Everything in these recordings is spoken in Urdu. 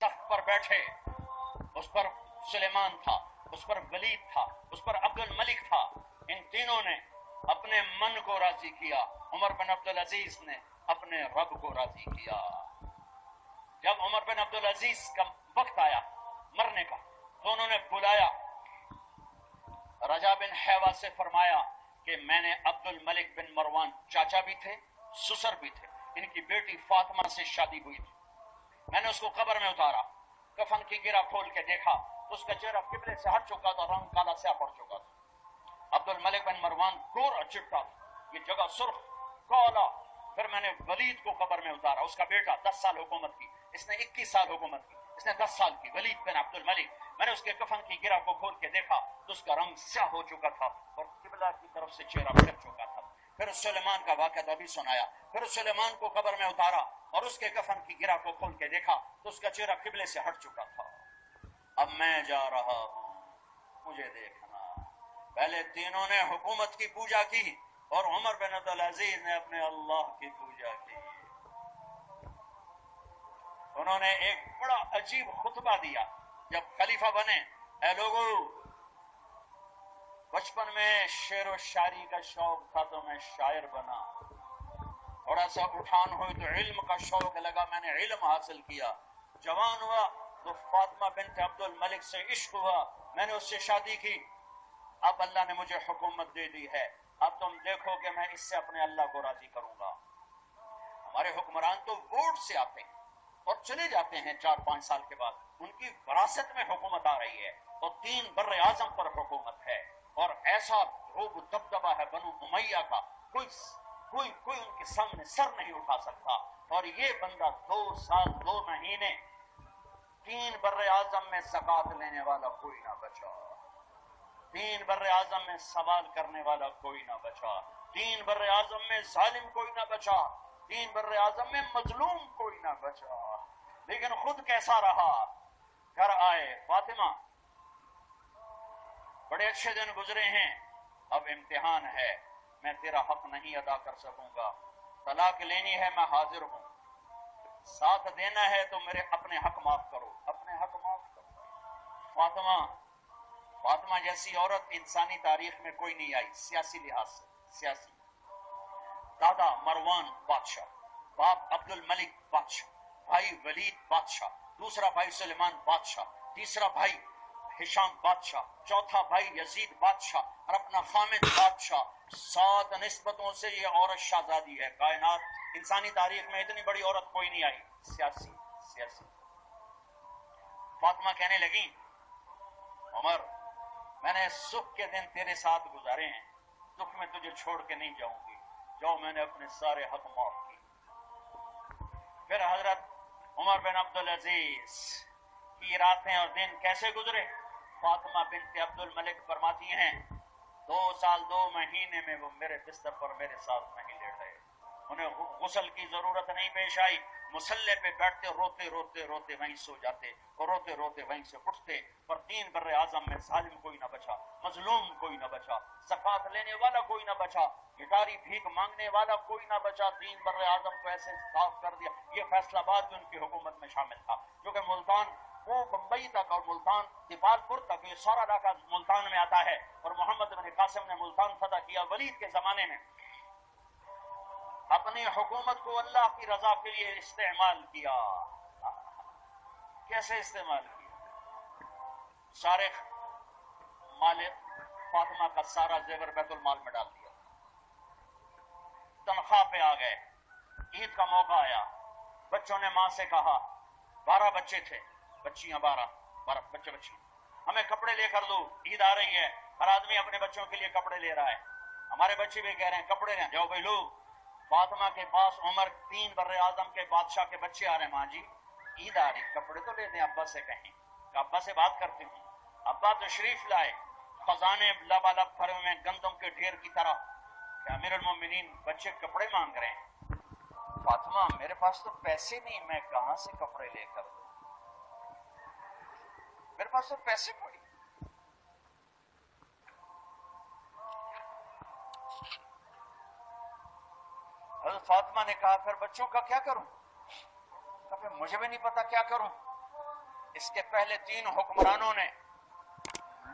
صف پر بیٹھے، اس پر سلیمان تھا، اس پر ولید تھا، اس پر عبد الملک تھا. ان تینوں نے اپنے من کو راضی کیا. عمر بن عبدالعزیز نے اپنے رب کو راضی کیا. جب عمر بن عبدالعزیز کا وقت آیا مرنے کا تو انہوں نے بلایا رجا بن حیوہ سے، فرمایا کہ میں نے عبد الملک بن مروان، چاچا بھی تھے سسر بھی تھے، ان کی بیٹی فاطمہ سے شادی ہوئی تھی. میں نے اس کو قبر میں اتارا، کفن کی گرہ کھول کے دیکھا تو اس کا چہرہ قبلے سے ہٹ چکا تھا، رنگ کالا سیاہ پڑ چکا تھا. عبد الملک بن مروان گورا چٹا تھا، یہ جگہ سرخ کالا. پھر میں نے ولید کو قبر میں اتارا، اس کا بیٹا 10 سال حکومت کی، اس نے 21 سال حکومت کی، اس نے 10 سال کی، ولید بن عبد الملک. میں نے اس کے کفن کی گرہ کو کھول کے دیکھا تو اس کا رنگ سیاہ ہو چکا تھا اور قبلہ کی طرف سے چہرہ پھر چکا تھا. پھر سلیمان کا واقعہ بھی سنایا. پھر سلیمان کو قبر میں اتارا اور اس کے کفن کی گرہ کو کھول کے دیکھا تو اس کا چہرہ قبلے سے ہٹ چکا تھا. اب میں جا رہا ہوں، مجھے دیکھنا. پہلے تینوں نے حکومت کی پوجا کی اور عمر بن عبدالعزیز نے اپنے اللہ کی پوجا کی. انہوں نے ایک بڑا عجیب خطبہ دیا جب خلیفہ بنے. اے لوگو، بچپن میں شعر و شاعری کا شوق تھا تو میں شاعر بنا، تھوڑا سا اٹھان ہوئی تو علم کا شوق لگا، میں نے علم حاصل کیا. جوان ہوا تو فاطمہ بنت عبد الملک سے عشق ہوا، میں نے اس سے شادی کی. اب اللہ نے مجھے حکومت دے دی ہے، اب تم دیکھو کہ میں اس سے اپنے اللہ کو راضی کروں گا. ہمارے حکمران تو ووٹ سے آتے ہیں اور چلے جاتے ہیں 4-5 سال کے بعد، ان کی وراثت میں حکومت آ رہی ہے اور 3 بر اعظم پر حکومت ہے اور ایسا روب دبدبا ہے بنو امیہ کا، کوئی ان کے سامنے سر نہیں اٹھا سکتا. اور یہ بندہ 2 سال 2 مہینے 3 بر اعظم میں زکوٰۃ لینے والا کوئی نہ بچا، 3 بر اعظم میں سوال کرنے والا کوئی نہ بچا، 3 بر اعظم میں ظالم کوئی نہ بچا، 3 بر اعظم میں مظلوم کوئی نہ بچا. لیکن خود کیسا رہا؟ گھر آئے، فاطمہ بڑے اچھے دن گزرے ہیں، اب امتحان ہے، میں تیرا حق نہیں ادا کر سکوں گا، طلاق لینی ہے میں حاضر ہوں، ساتھ دینا ہے تو میرے اپنے حق معاف کرو، اپنے حق معاف کرو. فاطمہ جیسی عورت انسانی تاریخ میں کوئی نہیں آئی سیاسی لحاظ سے. سیاسی دادا مروان بادشاہ، باپ عبد الملک بادشاہ، بھائی ولید بادشاہ، دوسرا بھائی سلیمان بادشاہ، تیسرا بھائی ہشام بادشاہ، چوتھا بھائی یزید بادشاہ اور اپنا خامد بادشاہ. 7 نسبتوں سے یہ عورت شہزادی ہے. کائنات انسانی تاریخ میں اتنی بڑی عورت کوئی نہیں آئی سیاسی. فاطمہ کہنے لگی، عمر میں نے سکھ کے دن تیرے ساتھ گزارے ہیں، دکھ میں تجھے چھوڑ کے نہیں جاؤں گی، جو میں نے اپنے سارے حق معاف کیے. پھر حضرت عمر بن عبدالعزیز کی راتیں اور دن کیسے گزرے؟ فاطمہ بنت عبد الملک فرماتی ہیں 2 سال 2 مہینے میں وہ میرے بستر پر میرے ساتھ نہیں لیٹے، انہیں غسل کی ضرورت نہیں پیش آئی، مسلح پہ بیٹھتے روتے وہیں سو جاتے اور روتے وہیں سے اٹھتے. پر 3 بر اعظم میں ظالم کوئی نہ بچا، مظلوم کوئی نہ بچا، زکوٰۃ لینے والا کوئی نہ بچا، بھکاری بھیک مانگنے والا کوئی نہ بچا. 3 بر اعظم کو ایسے صاف کر دیا. یہ فیصلہ آباد بھی ان کی حکومت میں شامل تھا، کیونکہ ملتان وہ بمبئی تک اور ملتان دیپال پور تک، یہ سارا علاقہ ملتان میں آتا ہے. اور محمد بن قاسم نے ملتان فتح کیا ولید کے زمانے میں. اپنی حکومت کو اللہ کی رضا کے لیے استعمال کیا. کیسے استعمال کیا؟ سارے مال فاطمہ کا سارا زیور بیت المال میں ڈال دیا، تنخواہ پہ آ گئے. عید کا موقع آیا، بچوں نے ماں سے کہا، 12 بچے تھے، بچیاں 12 بچے، ہمیں کپڑے لے کر دو، عید آ رہی ہے، ہر آدمی اپنے بچوں کے لیے کپڑے لے رہا ہے، ہمارے بچے بھی کہہ رہے ہیں کپڑے لیں. جاؤ بھائی لوگ. فاطمہ کے پاس عمر 3 بر اعظم کے بادشاہ کے بچے آ رہے ہیں، ماں جی عید آ رہی، کپڑے تو لے دیں. ابا سے کہیں کہ ابا سے بات کرتے ہیں. ابا تشریف لائے، خزانے لبالب بھرے ہوئے گندم کے ڈھیر کی طرح کہ امیر المومنین بچے کپڑے مانگ رہے ہیں. فاطمہ میرے پاس تو پیسے نہیں، میں کہاں سے کپڑے لے کر دوں، میرے پاس تو پیسے کوئی. حضرت فاطمہ نے کہا پھر بچوں کا کیا کروں؟ پھر مجھے بھی نہیں پتا کیا کروں. اس کے پہلے 3 حکمرانوں نے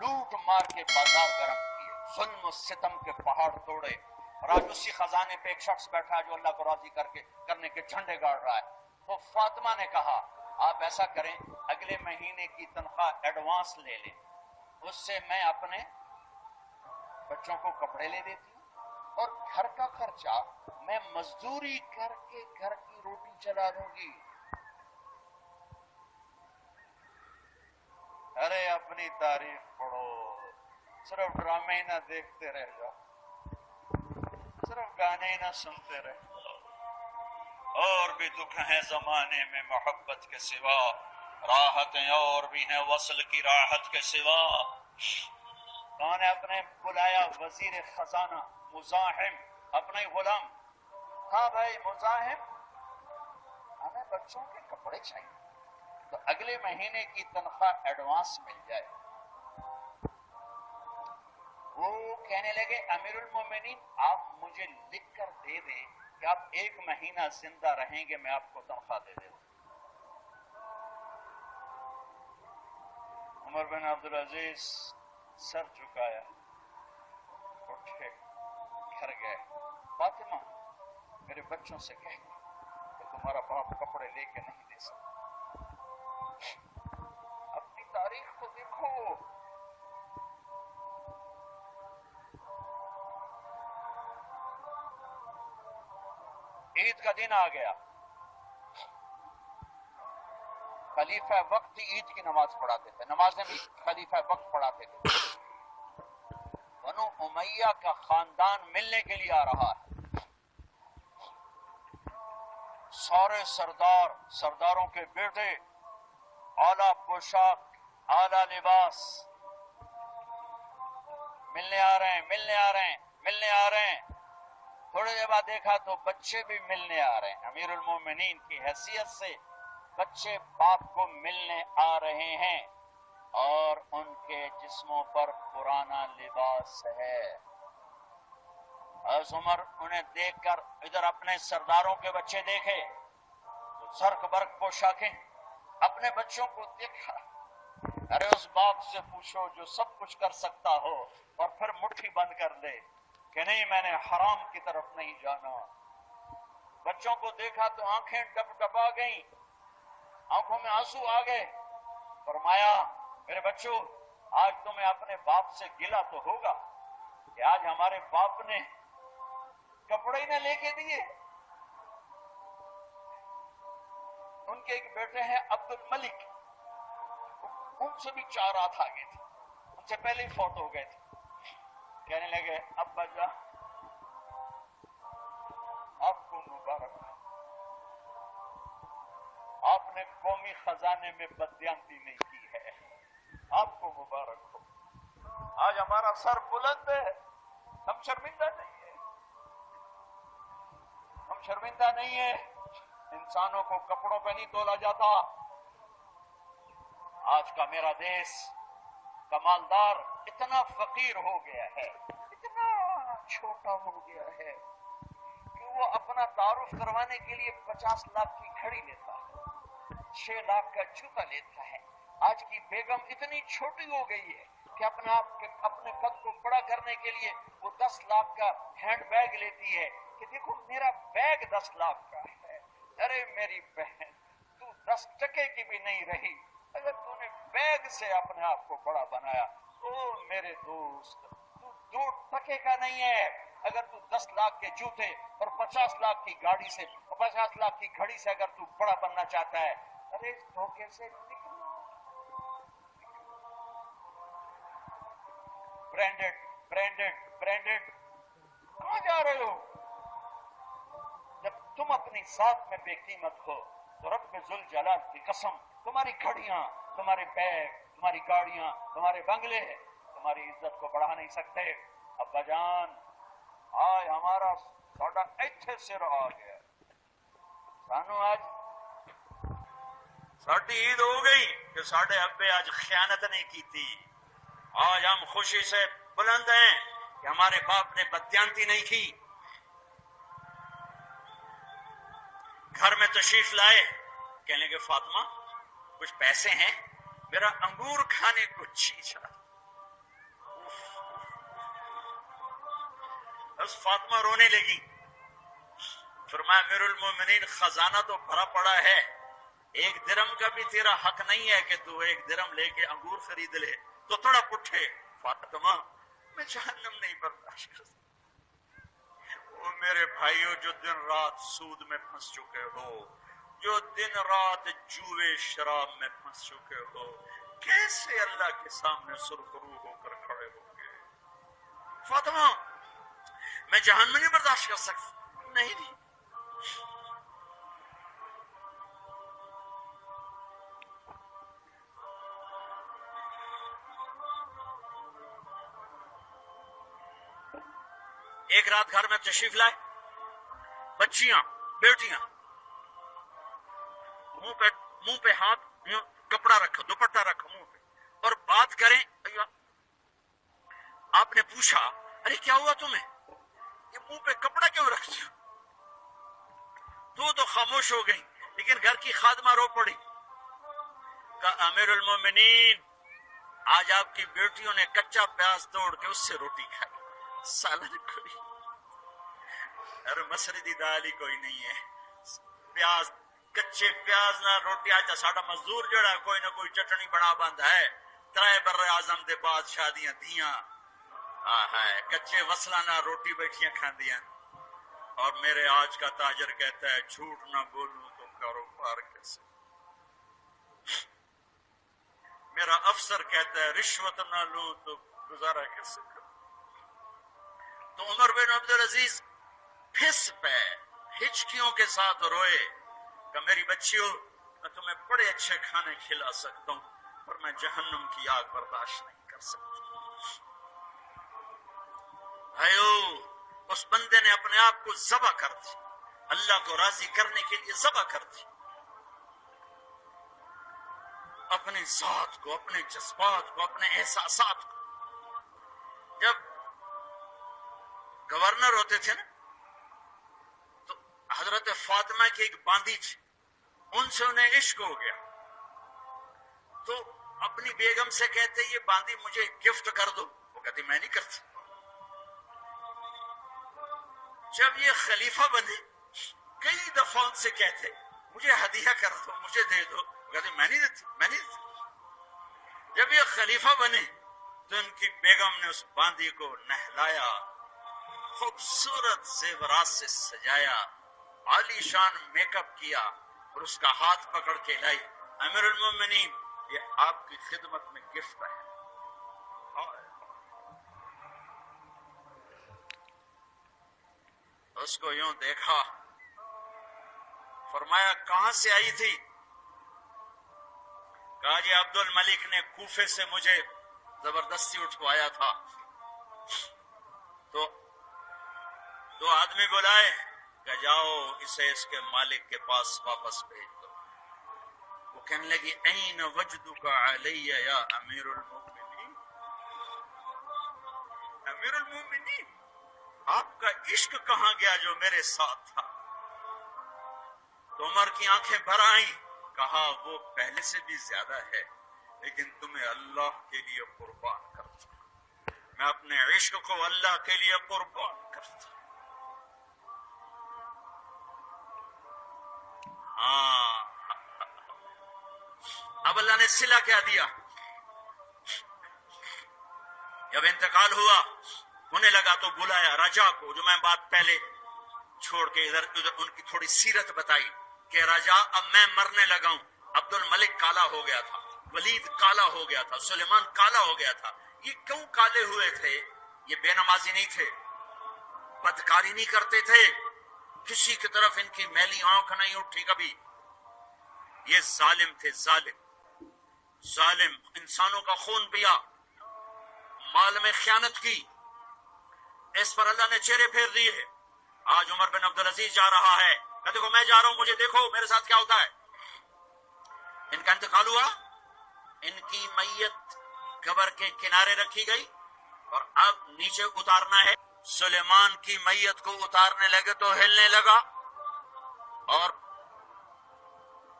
لوٹ مار کے بازار گرم کیے، ظلم و ستم کے پہاڑ توڑے، اور آج اسی خزانے پہ ایک شخص بیٹھا ہے جو اللہ کو راضی کرنے کے جھنڈے گاڑ رہا ہے۔ تو فاطمہ نے کہا آپ ایسا کریں، اگلے مہینے کی تنخواہ ایڈوانس لے لیں، اس سے میں اپنے بچوں کو کپڑے لے دیتی ہوں اور گھر کا خرچہ میں مزدوری کر کے گھر کی روٹی چلا دوں گی۔ ارے اپنی تاریخ پڑھو، صرف ڈرامے ہی نہ دیکھتے رہ جاؤ، صرف گانے ہی نہ سنتے رہ جاؤ۔ اور بھی دکھ ہیں زمانے میں محبت کے سوا، راحتیں اور بھی ہیں وصل کی راحت کے سوا۔ انہوں نے اپنے بلایا وزیر خزانہ مزاحم، اپنے غلام، ہاں بھائی مزاحم، ہمیں بچوں کے کپڑے چاہیے تو اگلے مہینے کی تنخواہ ایڈوانس مل جائے۔ وہ کہنے لگے امیر المومنین آپ مجھے لکھ کر دے دیں کہ آپ 1 مہینہ زندہ رہیں گے، میں آپ کو تنخواہ دے دوں۔ عمر بن عبدالعزیز سر جھکایا، اٹھے، گھر گئے، فاطمہ میرے بچوں سے کہہ کہ تمہارا باپ کپڑے لے کے نہیں دے سکتا۔ اپنی تاریخ کو دیکھو، عید کا دن آ گیا، خلیفہ وقت ہی عید کی نماز پڑھاتے تھے، نمازیں بھی خلیفہ وقت پڑھاتے تھے۔ بنو امیہ کا خاندان ملنے کے لیے آ رہا ہے، سارے سرداروں کے بیٹے، اعلیٰ پوشاک، اعلیٰ لباس، ملنے آ رہے ہیں۔ تھوڑی دیر بعد دیکھا تو بچے بھی ملنے آ رہے ہیں، امیر المومنین کی حیثیت سے بچے باپ کو ملنے آ رہے ہیں اور ان کے جسموں پر پرانا لباس ہے۔ حضرت عمر انہیں دیکھ کر ادھر اپنے سرداروں کے بچے دیکھے تو زرق برق پوشاکیں، اپنے بچوں کو دیکھا۔ ارے اس باپ سے پوچھو جو سب کچھ کر سکتا ہو اور پھر مٹھی بند کر دے کہ نہیں میں نے حرام کی طرف نہیں جانا۔ بچوں کو دیکھا تو آنکھیں ڈبا گئیں، آنکھوں میں آنسو آ گئے۔ فرمایا میرے بچوں آج تمہیں اپنے باپ سے گلہ تو ہوگا کہ آج ہمارے باپ نے کپڑے ہی نہ لے کے دیے۔ ان کے ایک بیٹے ہیں عبد الملک، ان سے بھی 4 رات آگے تھے، ان سے پہلے ہی فوت ہو گئے تھے۔ کہنے لگے ابا جان آپ کو مبارک، آپ نے قومی خزانے میں بددیانتی نہیں کی ہے، آپ کو مبارک ہو۔ آج ہمارا سر بلند ہے، ہم شرمندہ نہیں ہے، انسانوں کو کپڑوں پہ نہیں تولا جاتا۔ آج کا میرا دیش کا مالدار اتنا فقیر ہو گیا ہے، اتنا چھوٹا ہو گیا ہے کہ وہ اپنا تعارف کروانے کے لیے 50 لاکھ کی گھڑی لیتا ہے، 6 لاکھ کا جوتا لیتا ہے۔ آج کی بیگم اتنی چھوٹی ہو گئی ہے کہ اپنے قد کو بڑا کرنے کے لیے وہ 10 لاکھ کا ہینڈ بیگ لیتی ہے کہ دیکھو میرا بیگ 10 لاکھ کا ہے۔ ارے میری بہن تو 10 ٹکے کی بھی نہیں رہی، اگر تو نے بیگ سے اپنے آپ کو بڑا بنایا تو میرے دوست تو 2 ٹکے کا نہیں ہے۔ اگر تو 10 لاکھ کے جوتے اور 50 لاکھ کی گاڑی سے اور 50 لاکھ کی گھڑی سے اگر تو بڑا بننا چاہتا ہے، ارے اس دھوکے سے نکلو۔ برینڈڈ کہاں جا رہے ہو؟ جب تم اپنی ذات میں بے قیمت ہو تو رب ذوالجلال کی قسم تمہاری گھڑیاں، تمہارے بیگ، تمہاری گاڑیاں، تمہارے بنگلے تمہاری عزت کو بڑھا نہیں سکتے۔ ابا جان آج ہمارا ساڈا ایتھے سر آ گیا، سانو آج ساڈی عید ہو گئی کہ ساڈے ابے آج خیانت نہیں کی تھی۔ آج ہم خوشی سے بلند ہیں کہ ہمارے باپ نے بددیانتی نہیں کی۔ گھر میں تشریف لائے، کہنے لگے فاطمہ کچھ پیسے ہیں، میرا انگور کھانے کو جی چاہتا۔ بس فاطمہ رونے لگی، فرمایا امیر المومنین خزانہ تو بھرا پڑا ہے، 1 درم کا بھی تیرا حق نہیں ہے کہ تو 1 درم لے کے انگور خرید لے، تو تھوڑا پٹھے۔ فاطمہ میں جہنم نہیں برداشت کر سکتا۔ وہ میرے بھائیوں جو دن رات سود میں پھنس چکے ہو، جو دن رات جوئے شراب میں پھنس چکے ہو، کیسے اللہ کے سامنے سرخرو ہو کر کھڑے ہو گے؟ فاطمہ میں جہنم نہیں برداشت کر سکتا۔ نہیں ایک رات گھر میں تشریف لائے، بچیاں بیٹیاں، منہ پہ ہاتھ، کپڑا رکھا، دوپٹہ رکھا منہ پہ، اور بات کریں۔ آپ نے پوچھا ارے کیا ہوا تمہیں، یہ منہ پہ کپڑا کیوں رکھتی ہو؟ تو خاموش ہو گئی، لیکن گھر کی خادمہ رو پڑی، کہا امیر المومنین آج آپ کی بیٹیوں نے کچا پیاز توڑ کے اس سے روٹی کھائی، سالن کھائی۔ ارے مسری دی دال ہی کوئی نہیں ہے، پیاز، کچے پیاز نہ روٹی۔ آج ساڈا مزدور جڑا کوئی نہ کوئی چٹنی بنا بندا ہے، ترائے بر اعظم دے بادشاہ دیاں دھیاں کچے وصلہ نہ روٹی بیٹھیاں کھاندیاں۔ اور میرے آج کا تاجر کہتا ہے جھوٹ نہ بولوں تو کاروبار کیسے، میرا افسر کہتا ہے رشوت نہ لوں تو گزارا کیسے کروں۔ تو عمر بن عبدالعزیز پھس پہ ہچکیوں کے ساتھ روئے کہ میری بچیوں میں تمہیں بڑے اچھے کھانے کھلا سکتا ہوں، پر میں جہنم کی آگ برداشت نہیں کر سکتا۔ بھائیو اس بندے نے اپنے آپ کو ذبح کر دی، اللہ کو راضی کرنے کے لیے ذبح کر دی، اپنی ذات کو، اپنے جذبات کو، اپنے احساسات کو۔ جب گورنر ہوتے تھے نا تو حضرت فاطمہ کی ایک باندی تھی، ان سے انہیں عشق ہو گیا، تو اپنی بیگم سے کہتے یہ باندی مجھے گفٹ کر دو، وہ کہتی میں نہیں کرتی۔ جب یہ خلیفہ بنے کئی دفعہ ان سے کہتے مجھے ہدیہ کر دو، مجھے دے دو، وہ کہتے میں نہیں دیتی، میں نہیں دیتی۔ جب یہ خلیفہ بنے تو ان کی بیگم نے اس باندی کو نہلایا، خوبصورت زیورات سے سجایا، عالی شان میک اپ کیا، اور اس کا ہاتھ پکڑ کے لائی، امیر المومنین یہ آپ کی خدمت میں گفٹ ہے۔ اس کو یوں دیکھا، فرمایا کہاں سے آئی تھی؟ کہا جی عبد الملک نے کوفے سے مجھے زبردستی اٹھوایا تھا۔ تو دو آدمی بلائے کہ جاؤ اسے اس کے مالک کے پاس واپس بھیج دو۔ وہ کہنے لگی این وجدک علی یا امیر المومنین، امیر المومنین آپ کا عشق کہاں گیا جو میرے ساتھ تھا؟ تو عمر کی آنکھیں بھر آئیں، کہا وہ پہلے سے بھی زیادہ ہے، لیکن تمہیں اللہ کے لیے قربان کرتا ہوں، میں اپنے عشق کو اللہ کے لیے قربان کرتا ہوں۔ اب اللہ نے صلہ کیا دیا، جب انتقال ہوا ہونے لگا تو بلایا راجا کو، جو میں بات پہلے چھوڑ کے ادھر ان کی تھوڑی سیرت بتائی کہ راجا اب میں مرنے لگا ہوں، عبد الملک کالا ہو گیا تھا، ولید کالا ہو گیا تھا، سلیمان کالا ہو گیا تھا۔ یہ کیوں کالے ہوئے تھے؟ یہ بے نمازی نہیں تھے، بدکاری نہیں کرتے تھے، کسی کی طرف ان کی میلی آنکھ نہیں اٹھی کبھی، یہ ظالم تھے، ظالم انسانوں کا خون پیا، مال میں خیانت کی، اس پر اللہ نے چہرے پھیر دیے۔ آج عمر بن عبدالعزیز جا رہا ہے کہ دیکھو میں جا رہا ہوں، مجھے دیکھو میرے ساتھ کیا ہوتا ہے۔ ان کا انتقال ہوا، ان کی میت قبر کے کنارے رکھی گئی اور اب نیچے اتارنا ہے۔ سلیمان کی میت کو اتارنے لگے تو ہلنے لگا اور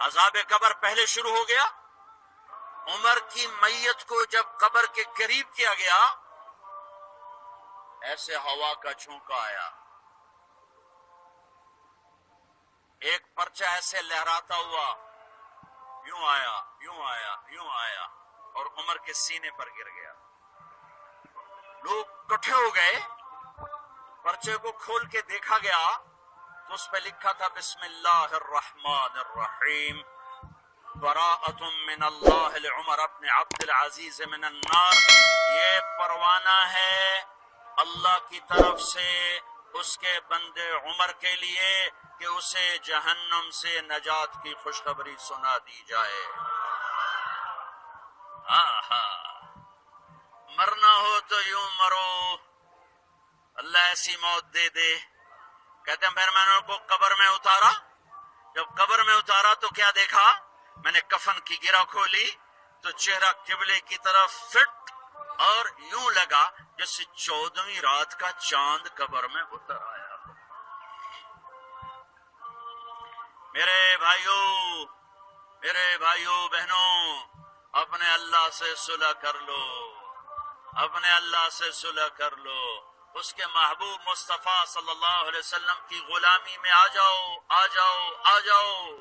عذاب قبر پہلے شروع ہو گیا، عمر کی میت کو جب قبر کے قریب کیا گیا، ایسے ہوا کا جھونکا آیا، ایک پرچہ ایسے لہراتا ہوا یوں آیا، یوں آیا، یوں آیا، اور عمر کے سینے پر گر گیا۔ لوگ اکٹھے ہو گئے، پرچے کو کھول کے دیکھا گیا تو اس پہ لکھا تھا بسم اللہ الرحمن الرحیم، براءۃ من اللہ لعمر بن عبد العزیز من النار۔ یہ پروانہ ہے اللہ کی طرف سے اس کے بندے عمر کے لیے کہ اسے جہنم سے نجات کی خوشخبری سنا دی جائے۔ آہا، مرنا ہو تو یوں مرو، اللہ ایسی موت دے دے۔ کہتے ہیں پھر میں نے ان کو قبر میں اتارا، جب قبر میں اتارا تو کیا دیکھا؟ میں نے کفن کی گرہ کھولی تو چہرہ قبلے کی طرف فٹ اور یوں لگا جیسے 14ویں رات کا چاند قبر میں اتر آیا۔ میرے بھائیوں بہنوں، اپنے اللہ سے صلح کر لو، اپنے اللہ سے صلح کر لو، اس کے محبوب مصطفیٰ صلی اللہ علیہ وسلم کی غلامی میں آ جاؤ، آ جاؤ، آ جاؤ۔